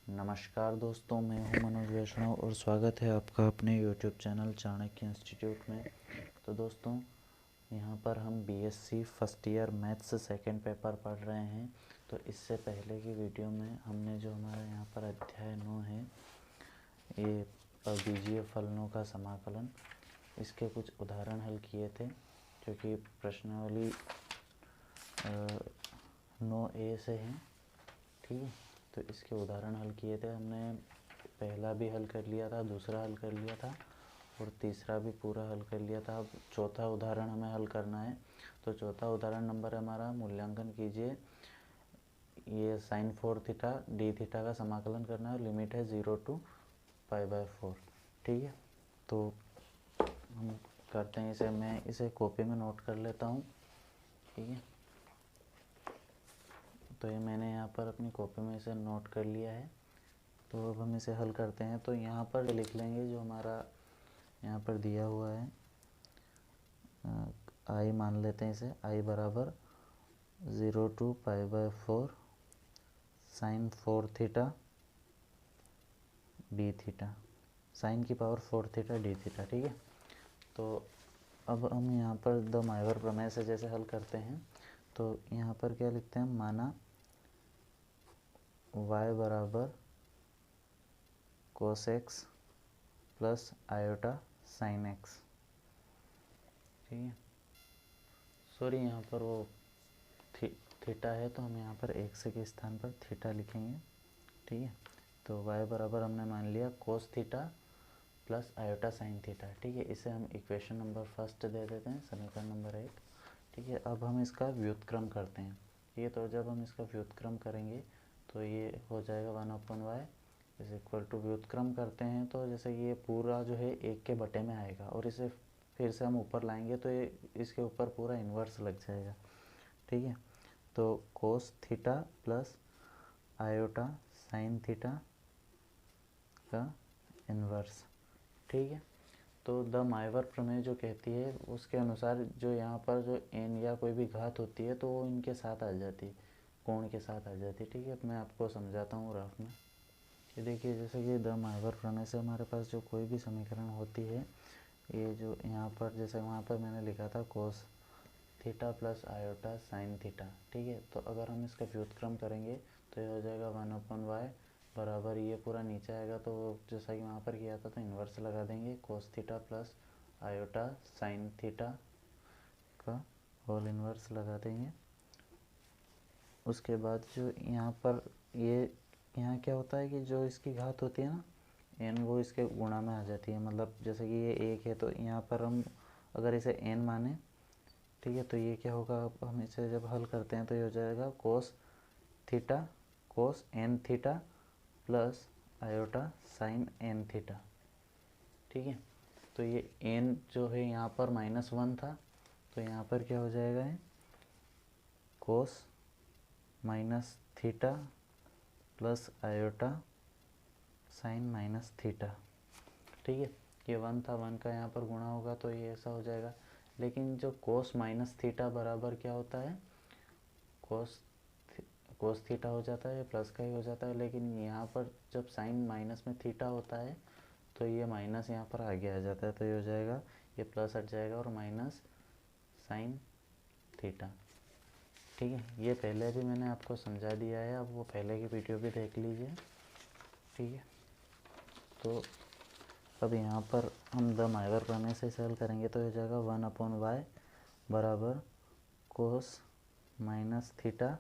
नमस्कार दोस्तों, मैं हूं मनोज वैष्णव और स्वागत है आपका अपने यूट्यूब चैनल चाणक्य इंस्टीट्यूट में। तो दोस्तों, यहां पर हम BSc first year maths second paper पढ़ रहे हैं। तो इससे पहले की वीडियो में हमने जो हमारा यहां पर अध्याय 9 है, ये बीजीय फलनों का समाकलन, इसके कुछ उदाहरण हल किए थे, जो कि प्रश्नावली 9A से हैं। ठीक है, तो इसके उदाहरण हल किए थे हमने। पहला भी हल कर लिया था, दूसरा हल कर लिया था और तीसरा भी पूरा हल कर लिया था। अब चौथा उदाहरण हमें हल करना है। तो चौथा उदाहरण नंबर हमारा, मूल्यांकन कीजिए, ये sin 4 थीटा डी थीटा का समाकलन करना है। लिमिट है 0 to π/4। ठीक है, तो हम करते हैं इसे। मैं इसे कॉपी में नोट कर लेता हूँ। ठीक है, तो ये मैंने यहाँ पर अपनी कॉपी में इसे नोट कर लिया है। तो अब हम इसे हल करते हैं। तो यहाँ पर लिख लेंगे जो हमारा यहाँ पर दिया हुआ है, आई मान लेते हैं इसे। आई बराबर 0 to π/4 sin 4 theta D theta, sine की पावर 4 थीटा डी थीटा। ठीक है, तो अब हम यहाँ पर द माइवर प्रमेय से जैसे हल करते हैं, तो यहाँ पर क्या लिखते हैं, माना y बराबर cos x plus iota sine x। ठीक है, सॉरी, यहाँ पर वो थीटा है, तो हम यहाँ पर x के स्थान पर थीटा लिखेंगे। ठीक है, तो y बराबर हमने मान लिया cos theta plus iota sine theta. ठीक है, इसे हम इक्वेशन नंबर फर्स्ट दे देते हैं, समीकरण नंबर 1। ठीक है, अब हम इसका व्युत्क्रम करते हैं। ठीक है, तो जब हम इसका व्युत्क्रम करेंगे तो ये हो जाएगा 1/y इज इक्वल टू, व्युत्क्रम करते हैं तो जैसे ये पूरा जो है 1 के बटे में आएगा, और इसे फिर से हम ऊपर लाएंगे तो ये इसके ऊपर पूरा इन्वर्स लग जाएगा। ठीक है, तो cos theta plus iota sine theta का इन्वर्स। ठीक है, तो द माइवर प्रमेय जो कहती है उसके अनुसार जो यहाँ पर जो n या कोई भी घात होती है तो वो इनके साथ आ जाती है, कोण के साथ आ जाती है। ठीक है, मैं आपको समझाता हूँ ग्राफ में। ये देखिए, जैसे कि द माइवर प्रमेय से हमारे पास जो कोई भी समीकरण होती है, ये जो यहाँ पर जैसे वहाँ पर मैंने लिखा था cos theta plus iota sine theta. ठीक है, तो अगर हम इसका व्युत्क्रम करेंगे तो ये हो जाएगा 1/y बराबर, ये पूरा नीचे आएगा तो जैसा कि वहाँ पर किया था तो इन्वर्स लगा देंगे, cos theta plus iota sine theta का होल इन्वर्स लगा देंगे। उसके बाद जो यहाँ पर ये यहाँ क्या होता है कि जो इसकी घात होती है ना n, वो इसके गुणा में आ जाती है। मतलब जैसे कि ये 1 है तो यहाँ पर हम अगर इसे n माने, ठीक है, तो ये क्या होगा, अब हम इसे जब हल करते हैं तो ये हो जाएगा cos theta cos n theta plus iota sine n theta. ठीक है, तो ये n जो है यहाँ पर -1 था, तो यहाँ पर क्या हो जाएगा, है कोस minus theta plus iota sine minus theta. ठीक है, ये 1 था, 1 का यहाँ पर गुणा होगा तो ये ऐसा हो जाएगा। लेकिन जो कोस माइनस थीटा बराबर क्या होता है, कोस थीटा हो जाता है, ये प्लस का ही हो जाता है। लेकिन यहाँ पर जब साइन माइनस में थीटा होता है तो ये माइनस यहाँ पर आगे आ जाता है, तो ये हो जाएगा, ये प्लस हट जाएगा और माइनस साइन थीटा। ठीक है, ये पहले भी मैंने आपको समझा दिया है, अब वो पहले की वीडियो भी देख लीजिए। ठीक है, तो अब यहाँ पर हम द माइवर प्रमेय से हल करेंगे तो हो जाएगा 1/y बराबर कोस माइनस थीटा,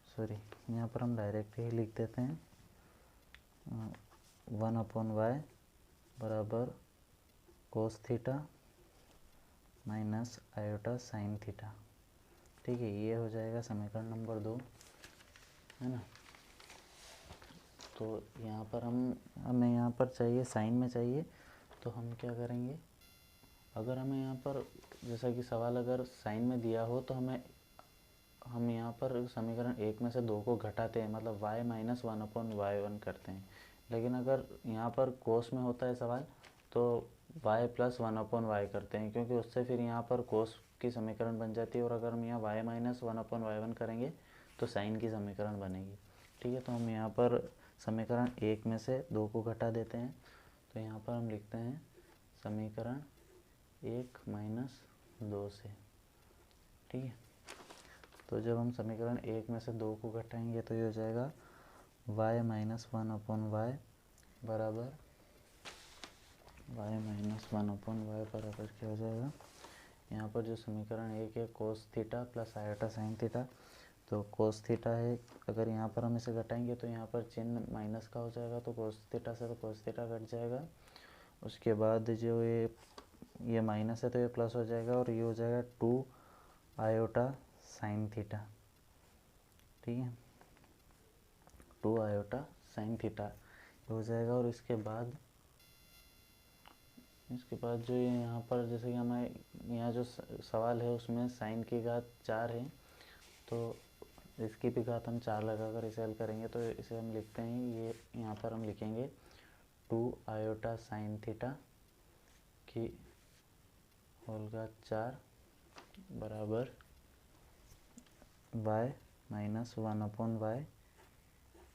सॉरी यहाँ पर हम डायरेक्ट ही लिख देते हैं, 1/y बराबर cos theta minus iota sine theta. ठीक है, ये हो जाएगा समीकरण नंबर 2, है ना। तो यहाँ पर हमें यहाँ पर चाहिए, साइन में चाहिए, तो हम क्या करेंगे, अगर हमें यहाँ पर जैसा कि सवाल अगर साइन में दिया हो तो हम यहाँ पर समीकरण 1 में से 2 को घटाते हैं, मतलब y माइनस 1/y1 करते हैं। लेकिन अगर यहाँ पर कोस में होता है सवाल तो y प्लस 1/y करते हैं, क्योंकि उससे फिर यहाँ पर कोस की समीकरण बन जाती है, और अगर हम यहाँ y माइनस 1/y1 करेंगे तो साइन की समीकरण बनेगी। ठीक है। तो हम यहाँ पर समीकरण 1 में से 2 को घटा देते हैं, तो यहाँ पर हम लिखते हैं समीकरण 1 माइनस 2 से, ठीक है। तो जब हम समीकरण 1 में से 2 को घटाएंगे तो ये हो जाएगा y माइनस 1 अपॉन वाई बराबर बराबर क्या हो जाएगा, यहाँ पर जो समीकरण 1 है cos theta plus iota sine theta, तो कोस थीटा है, अगर यहाँ पर हम इसे घटाएंगे तो यहाँ पर चिन्ह माइनस का हो जाएगा, तो कोस थीटा से तो कोस थीटा घट जाएगा। उसके बाद जो ये माइनस है तो ये प्लस हो जाएगा, और ये हो जाएगा 2 आयोटा साइन थीटा, ठीक है, 2 आयोटा साइन थीटा हो जाएगा। और इसके बाद जो ये यहाँ पर जैसे कि हमें यहाँ जो सवाल है उसमें साइन की घात 4 है, तो इसकी भी घात हम 4 लगाकर इसे हल करेंगे, तो इसे हम लिखते हैं, ये यहाँ पर हम लिखेंगे 2 आयोटा साइन थीटा की होल घात 4 बराबर y माइनस 1 अपॉन वाई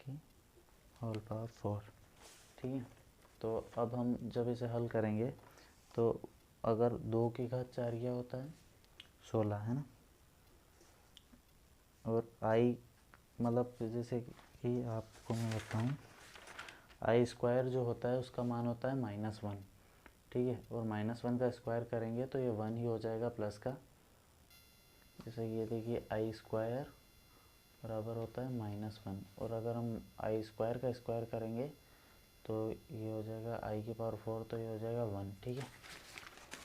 की होल पावर 4, ठीक है। तो अब हम जब इसे हल करेंगे तो अगर 2 की घात 4 क्या होता है 16, है ना, और i मतलब जैसे कि आपको मैं बताऊँ, आई स्क्वायर जो होता है उसका मान होता है -1, ठीक है, और -1 का स्क्वायर करेंगे तो ये 1 ही हो जाएगा प्लस का, जैसे ये देखिए आई स्क्वायर बराबर होता है -1, और अगर हम आई स्क्वायर का स्क्वायर करेंगे तो ये हो जाएगा आई की पावर 4, तो ये हो जाएगा 1, ठीक है।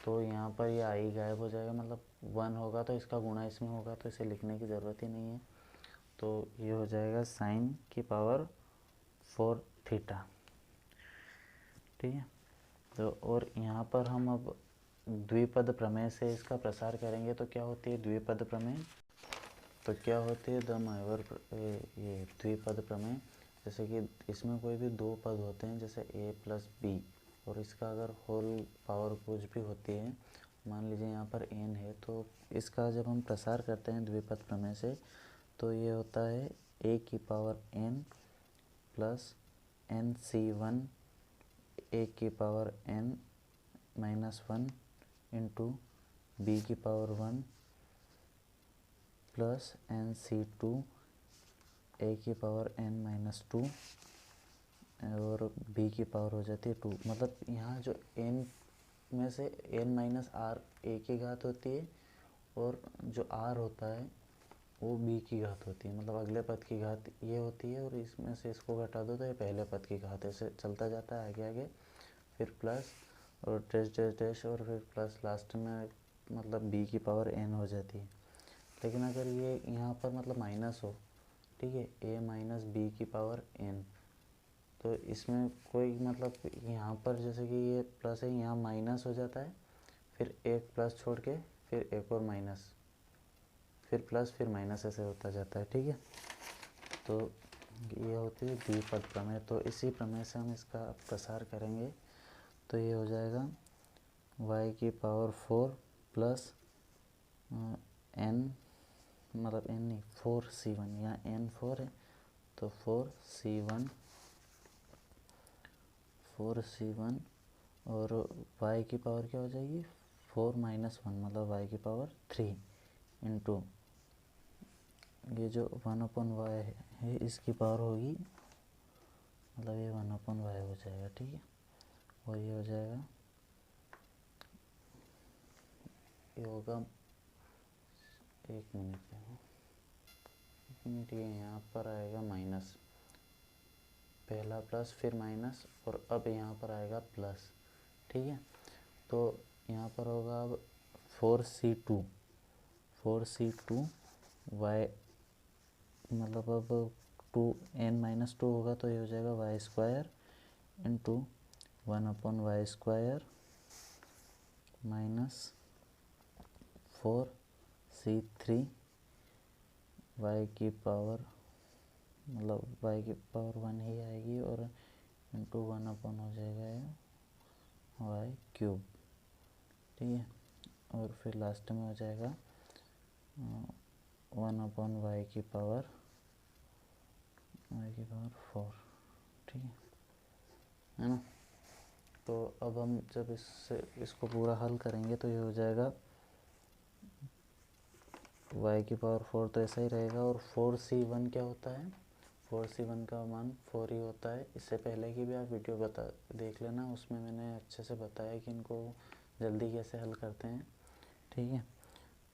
तो यहाँ पर ये आई गायब हो जाएगा, मतलब 1 होगा तो इसका गुणा इसमें होगा, तो इसे लिखने की ज़रूरत ही नहीं है, तो ये हो जाएगा साइन की पावर 4 थीटा, ठीक है। तो और यहाँ पर हम अब द्विपद प्रमेय से इसका प्रसार करेंगे, तो क्या होती है द्विपद प्रमेय, तो क्या होती है ये द्विपद प्रमेय, जैसे कि इसमें कोई भी 2 पद होते हैं, जैसे a प्लस बी, और इसका अगर होल पावर कुछ भी होती है, मान लीजिए यहाँ पर n है, तो इसका जब हम प्रसार करते हैं द्विपद प्रमेय से, तो ये होता है a की power n plus nc1 a की power n minus 1 into B की पावर 1 प्लस nc2 a की पावर n माइनस 2 और b की पावर हो जाती है 2, मतलब यहाँ जो n में से n माइनस r a की घात होती है, और जो r होता है वो b की घात होती है, मतलब अगले पद की घात ये होती है, और इसमें से इसको घटा दो तो ये पहले पद की घात, ऐसे चलता जाता है आगे आगे, फिर प्लस और डैश डैश डैश और फिर प्लस, लास्ट में मतलब b की पावर n हो जाती है। लेकिन अगर ये यहाँ पर मतलब माइनस हो, ठीक है, a माइनस बी की पावर n, तो इसमें कोई मतलब यहाँ पर जैसे कि ये प्लस है, यहाँ माइनस हो जाता है, फिर एक प्लस छोड़ के फिर एक और माइनस, फिर प्लस फिर माइनस, ऐसे होता जाता है, ठीक है। तो ये होती है द्विपद प्रमेय, तो इसी प्रमेय से हम इसका प्रसार करेंगे, तो ये हो जाएगा y की पावर 4 प्लस n, मतलब n नहीं 4c1, यहाँ n 4 है तो 4c1 और y की पावर क्या हो जाएगी 4 माइनस 1, मतलब y की पावर 3 इंटू ये जो 1/y है इसकी पावर होगी, मतलब ये 1/y हो जाएगा, ठीक है। और ये हो जाएगा, ये होगा 1 मिनट, ये यहाँ पर आएगा माइनस, पहला प्लस फिर माइनस, और अब यहाँ पर आएगा प्लस, ठीक है। तो यहाँ पर होगा अब 4c2 y, मतलब अब 2n माइनस 2 होगा, तो ये हो जाएगा Y square into 1/y² minus 4c3 y की पावर, मतलब y की पावर 1 ही आएगी, और इंटू 1 हो जाएगा y³, ठीक है। और फिर लास्ट में हो जाएगा 1/y की पावर y⁴, ठीक है ना। तो अब हम जब इसको पूरा हल करेंगे तो ये हो जाएगा y⁴, तो ऐसा ही रहेगा। और 4c1 क्या होता है, 4c1 का मान 4 ही होता है। इससे पहले की भी आप वीडियो देख लेना, उसमें मैंने अच्छे से बताया कि इनको जल्दी कैसे हल करते हैं, ठीक है।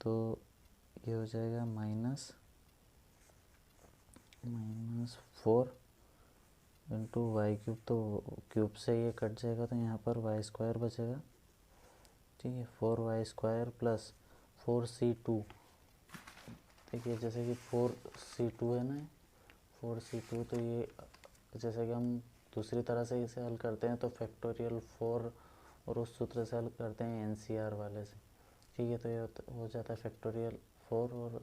तो ये हो जाएगा -4 इंटू y³, तो क्यूब से ये कट जाएगा तो यहाँ पर y² बचेगा, ठीक है। 4y² प्लस 4c2, देखिए जैसे कि 4c2 है ना, 4c2, तो ये जैसे कि हम दूसरी तरह से इसे हल करते हैं तो फैक्टोरियल 4 और उस सूत्र से हल करते हैं NCR वाले से, ठीक है। तो ये हो जाता है फैक्टोरियल 4 और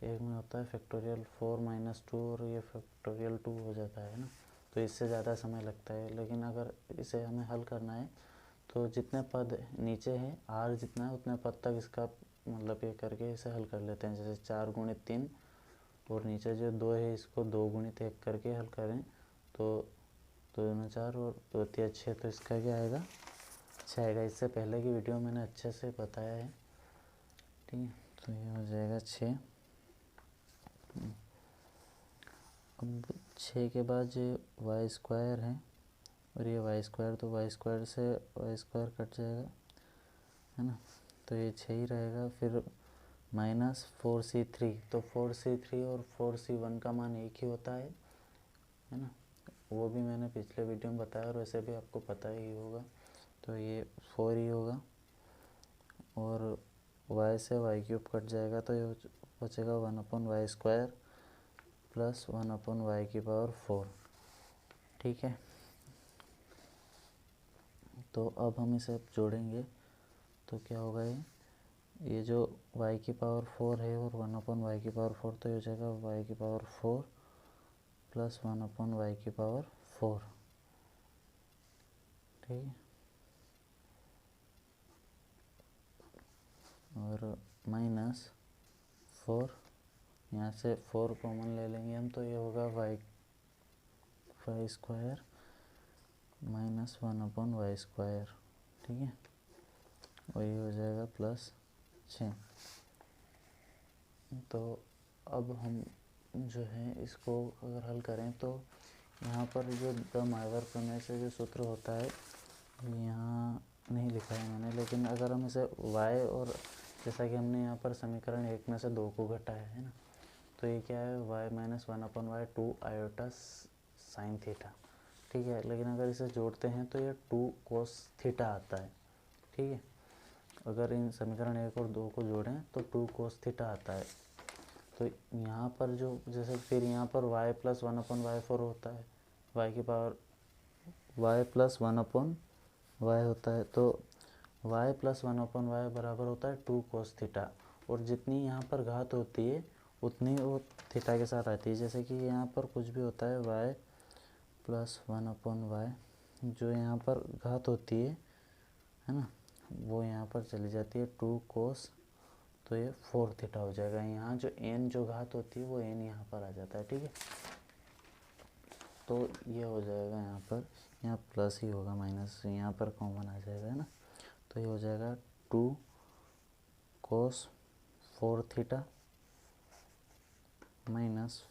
एक में होता है फैक्टोरियल 4-2 और ये फैक्टोरियल 2 हो जाता है ना। तो इससे ज़्यादा समय लगता है, लेकिन अगर इसे हमें हल करना है तो जितने पद नीचे हैं r जितना है उतने पद तक इसका मतलब ये करके इसे हल कर लेते हैं। जैसे 4 × 3 और नीचे जो 2 है इसको 2 × 1 करके हल करें तो 2 दूना 4 और 2 तिया 6, तो इसका क्या आएगा, 6 आएगा। इससे पहले की वीडियो मैंने अच्छे से बताया है, ठीक है। तो ये हो जाएगा 6। अब 6 के बाद जो y² है और ये y², तो y² से y² कट जाएगा, है ना। तो ये 6 ही रहेगा। फिर -4c3, तो 4c3 और 4c1 का मान एक ही होता है ना। वो भी मैंने पिछले वीडियो में बताया और वैसे भी आपको पता ही होगा। तो ये 4 ही होगा और y से y³ कट जाएगा तो ये बचेगा 1/y² प्लस 1/y⁴, ठीक है। तो अब हम इसे जोड़ेंगे तो क्या होगा, ये जो y⁴ है और 1/y⁴, तो ये हो जाएगा y⁴ प्लस 1/y⁴, ठीक है। और -4, यहाँ से 4 कॉमन ले लेंगे हम, तो ये होगा y² माइनस 1/y², ठीक है। और ये हो जाएगा +6। तो अब हम जो है इसको अगर हल करें तो यहाँ पर जो द माइवर प्रमेय से जो सूत्र होता है यहाँ नहीं लिखा है मैंने, लेकिन अगर हम इसे y और जैसा कि हमने यहाँ पर समीकरण 1 में से 2 को घटाया है ना, तो ये क्या है, y - 1/y 2 iota sin theta, ठीक है। लेकिन अगर इसे जोड़ते हैं तो ये 2 cos थीटा आता है, ठीक है। अगर इन समीकरण 1 और 2 को जोड़ें तो 2 cos थीटा आता है। तो यहाँ पर जो जैसे फिर यहाँ पर y + 1/y4 होता है, y की पावर y + 1/y होता है, तो y + 1/y बराबर होता है 2 cos थीटा। और जितनी यहाँ पर घात होती है उतनी वो थीटा के साथ आती है। जैसे कि यहाँ पर कुछ भी होता है y + 1/y, जो यहाँ पर घात होती है ना, वो यहाँ पर चली जाती है 2 cos, तो ये 4 थीटा हो जाएगा। यहाँ जो n जो घात होती है वो n यहाँ पर आ जाता है, ठीक है। तो ये हो जाएगा यहाँ पर, यहाँ प्लस ही होगा, माइनस यहाँ पर कॉमन आ जाएगा, है ना। तो ये हो जाएगा 2 cos 4 theta minus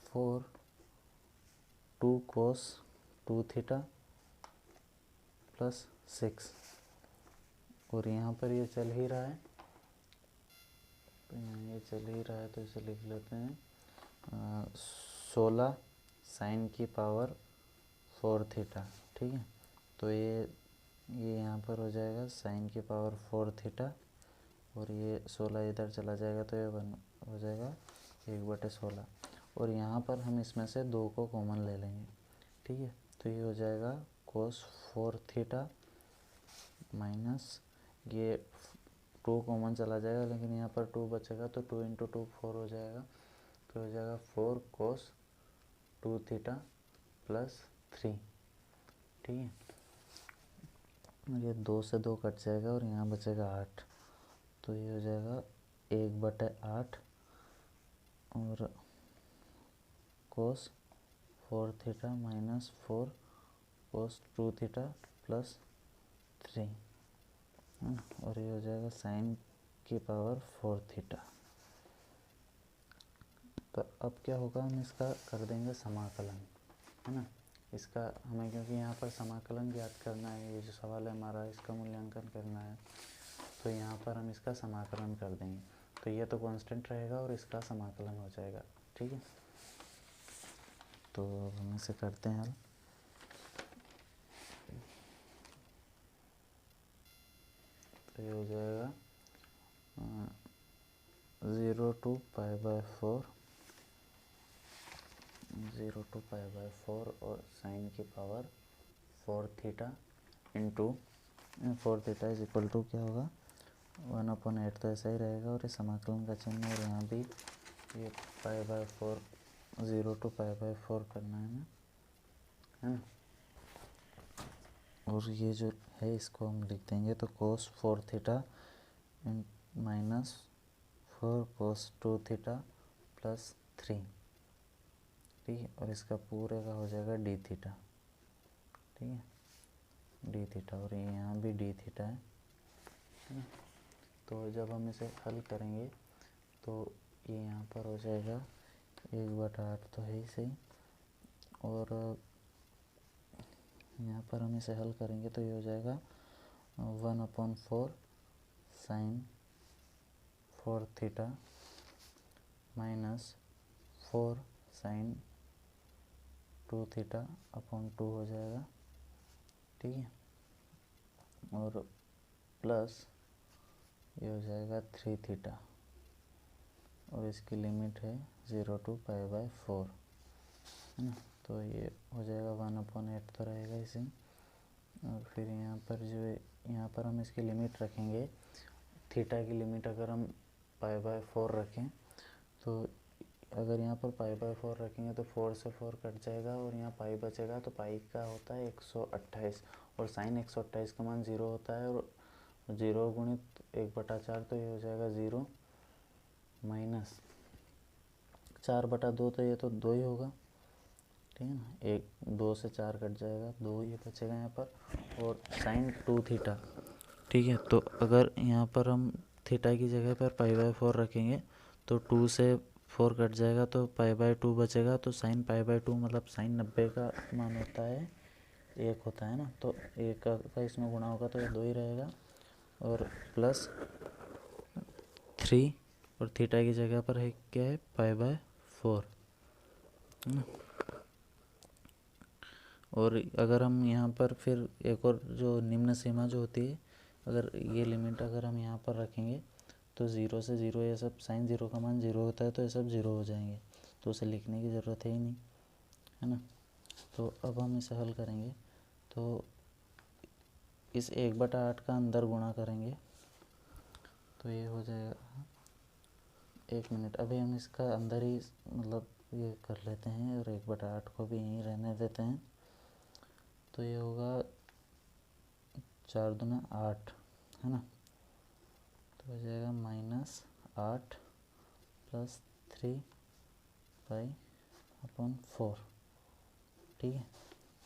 2 cos 2 theta plus 6। और यहाँ पर ये चल ही रहा है, तो यहाँ ये चल ही रहा है तो इसे लिख लेते हैं 16 sin की पावर 4 थीटा, ठीक है। तो ये यहाँ पर हो जाएगा sin की पावर 4 थीटा और ये 16 इधर चला जाएगा तो ये हो जाएगा 1/16। और यहाँ पर हम इसमें से 2 को कॉमन ले लेंगे, ठीक है। तो ये हो जाएगा cos 4 थीटा माइनस ये 2 कॉमन चला जाएगा, लेकिन यहाँ पर 2 बचेगा तो 2 × 2 4 हो जाएगा, तो हो जाएगा 4 cos 2 थीटा प्लस 3, ठीक है। ये 2 से 2 कट जाएगा और यहाँ बचेगा 8, तो ये हो जाएगा 1/8 और cos 4 थीटा माइनस 4 कोस 2 थीटा प्लस 3, और ये हो जाएगा साइन की पावर 4 थीटा। तो अब क्या होगा, हम इसका कर देंगे समाकलन, है ना। इसका हमें, क्योंकि यहाँ पर समाकलन ज्ञात करना है, ये जो सवाल है हमारा इसका मूल्यांकन करना है, तो यहाँ पर हम इसका समाकलन कर देंगे। तो ये तो कांस्टेंट रहेगा और इसका समाकलन हो जाएगा, ठीक है। तो अब हम इसे करते हैं हल। तो ये हो जाएगा 0 to π/4, 0 to π/4 और साइन की power 4 theta into 4 theta is equal to क्या होगा 1/8, तो ऐसा ही रहेगा, और ये समाकलन का चिन्ह, और यहाँ भी ये π/4 0 to π/4 करना है ना। और ये जो है इसको हम लिख देंगे, तो cos 4 theta minus 4 cos 2 theta plus 3, ठीक है, और इसका पूरे का हो जाएगा d थीटा, ठीक है, d थीटा, और ये यहाँ भी d थीटा है ना। तो जब हम इसे हल करेंगे तो ये यहाँ पर हो जाएगा 1/8, तो है ही सही, और यहाँ पर हम इसे हल करेंगे तो ये हो जाएगा 1/4 sine 4 theta minus 4 sine 2 theta upon 2 हो जाएगा, ठीक है, और प्लस ये हो जाएगा 3 थीटा, और इसकी लिमिट है 0 to π/4, है ना। तो ये हो जाएगा 1/8 तो रहेगा इसे, और फिर यहाँ पर जो है, यहाँ पर हम इसकी लिमिट रखेंगे, थीटा की लिमिट अगर हम π/4 रखें, तो अगर यहाँ पर π/4 रखेंगे तो 4 से 4 कट जाएगा, और यहाँ पाई बचेगा, तो पाई का होता है 128, और साइन 128 का मान 0 होता है, और 0 गुणित 1/4, तो ये हो जाएगा 0 माइनस 4/2, तो ये तो 2 ही होगा, ठीक है ना। 2 से 4 कट जाएगा, 2 ये बचेगा यहाँ पर, और साइन 2 थीटा, ठीक है। तो अगर यहाँ पर हम थीटा की जगह पर π/4 रखेंगे तो 2 से 4 कट जाएगा, तो π/2 बचेगा, तो साइन π/2 मतलब साइन 90 का मान होता है 1 होता है ना, तो 1 का इसमें गुणा होगा तो ये 2 ही रहेगा, और प्लस 3, और थीटा की जगह पर है क्या है π/4, है ना। और अगर हम यहाँ पर फिर एक और जो निम्न सीमा जो होती है, अगर ये लिमिट अगर हम यहाँ पर रखेंगे तो 0 से 0, ये सब साइन 0 का मान 0 होता है, तो ये सब 0 हो जाएंगे, तो उसे लिखने की ज़रूरत है ही नहीं, है ना। तो अब हम इसे हल करेंगे, तो इस 1/8 का अंदर गुणा करेंगे, तो ये हो जाएगा, 1 मिनट, अभी हम इसका अंदर ही मतलब ये कर लेते हैं, और 1/8 को भी यहीं रहने देते हैं, तो ये होगा 4 दूना 8, है ना। तो हो जाएगा -8 प्लस 3π/4, ठीक है।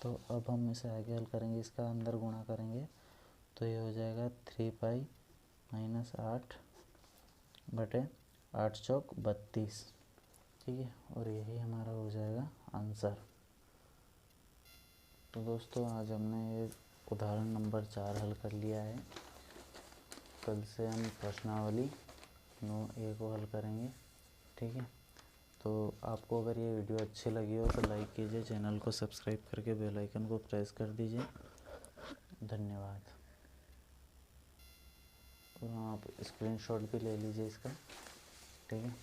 तो अब हम इसे आगे हल करेंगे, इसका अंदर गुणा करेंगे, तो ये हो जाएगा 3π - 8 बटे 8 चौक 32, ठीक है, और यही हमारा हो जाएगा आंसर। तो दोस्तों आज हमने ये उदाहरण नंबर 4 हल कर लिया है। कल से हम प्रश्नावली 9A को हल करेंगे, ठीक है। तो आपको अगर ये वीडियो अच्छी लगी हो तो लाइक कीजिए, चैनल को सब्सक्राइब करके बेल आइकन को प्रेस कर दीजिए। धन्यवाद। और आप स्क्रीनशॉट भी ले लीजिए इसका, ठीक है।